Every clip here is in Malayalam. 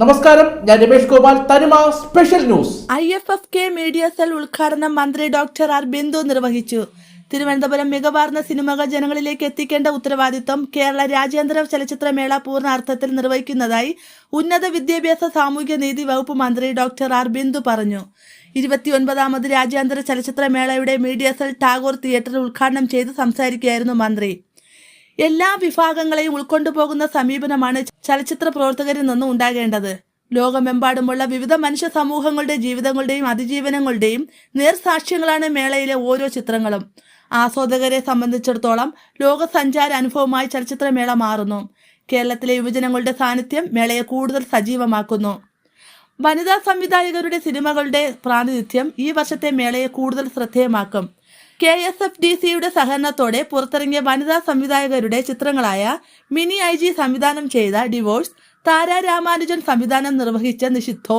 നമസ്കാരം, ഞാൻ രമേഷ് ഗോപാൽ, തനിമ special news. IFFK media cell ഉദ്ഘാടനം മന്ത്രി ഡോക്ടർ ആർ ബിന്ദു നിർവഹിച്ചു. തിരുവനന്തപുരം മികവാർന്ന സിനിമകൾ ജനങ്ങളിലേക്ക് എത്തിക്കേണ്ട ഉത്തരവാദിത്വം കേരള രാജ്യാന്തര ചലച്ചിത്രമേള പൂർണ്ണാർത്ഥത്തിൽ നിർവഹിക്കുന്നതായി ഉന്നത വിദ്യാഭ്യാസ സാമൂഹ്യനീതി വകുപ്പ് മന്ത്രി ഡോക്ടർ ആർ ബിന്ദു പറഞ്ഞു. 29ാമത് രാജ്യാന്തര ചലച്ചിത്രമേളയുടെ മീഡിയ സെൽ ടാഗോർ തിയേറ്ററിൽ ഉദ്ഘാടനം ചെയ്ത് സംസാരിക്കുകയായിരുന്നു മന്ത്രി. എല്ലാ വിഭാഗങ്ങളെയും ഉൾക്കൊണ്ടുപോകുന്ന സമീപനമാണ് ചലച്ചിത്ര പ്രവർത്തകരിൽ നിന്നും ഉണ്ടാകേണ്ടത്. ലോകമെമ്പാടുമുള്ള വിവിധ മനുഷ്യ സമൂഹങ്ങളുടെ ജീവിതങ്ങളുടെയും അതിജീവനങ്ങളുടെയും നേർസാക്ഷ്യങ്ങളാണ് മേളയിലെ ഓരോ ചിത്രങ്ങളും. ആസ്വാദകരെ സംബന്ധിച്ചിടത്തോളം ലോകസഞ്ചാര അനുഭവമായി ചലച്ചിത്രമേള മാറുന്നു. കേരളത്തിലെ യുവജനങ്ങളുടെ സാന്നിധ്യം മേളയെ കൂടുതൽ സജീവമാക്കുന്നു. വനിതാ സംവിധായകരുടെ സിനിമകളുടെ പ്രാതിനിധ്യം ഈ വർഷത്തെ മേളയെ കൂടുതൽ ശ്രദ്ധേയമാക്കും. KSFDCയുടെ സഹകരണത്തോടെ പുറത്തിറങ്ങിയ വനിതാ സംവിധായകരുടെ ചിത്രങ്ങളായ മിനി IG സംവിധാനം ചെയ്ത ഡിവോഴ്സ്, താര രാമാനുജൻ സംവിധാനം നിർവഹിച്ച നിഷിദ്ധോ,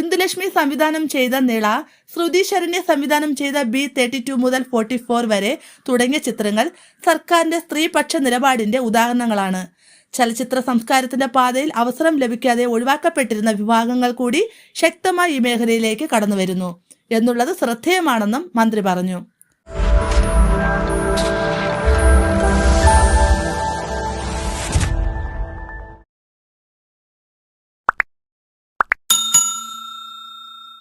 ഇന്ദുലക്ഷ്മി സംവിധാനം ചെയ്ത നിള, ശ്രുതി ശരണ്യ സംവിധാനം ചെയ്ത B32 മുതൽ 44 വരെ തുടങ്ങിയ ചിത്രങ്ങൾ സർക്കാരിന്റെ സ്ത്രീപക്ഷ നിലപാടിന്റെ ഉദാഹരണങ്ങളാണ്. ചലച്ചിത്ര സംസ്കാരത്തിന്റെ പാതയിൽ അവസരം ലഭിക്കാതെ ഒഴിവാക്കപ്പെട്ടിരുന്ന വിഭാഗങ്ങൾ കൂടി ശക്തമായി ഈ മേഖലയിലേക്ക് കടന്നുവരുന്നു എന്നുള്ളത് ശ്രദ്ധേയമാണെന്നും മന്ത്രി പറഞ്ഞു.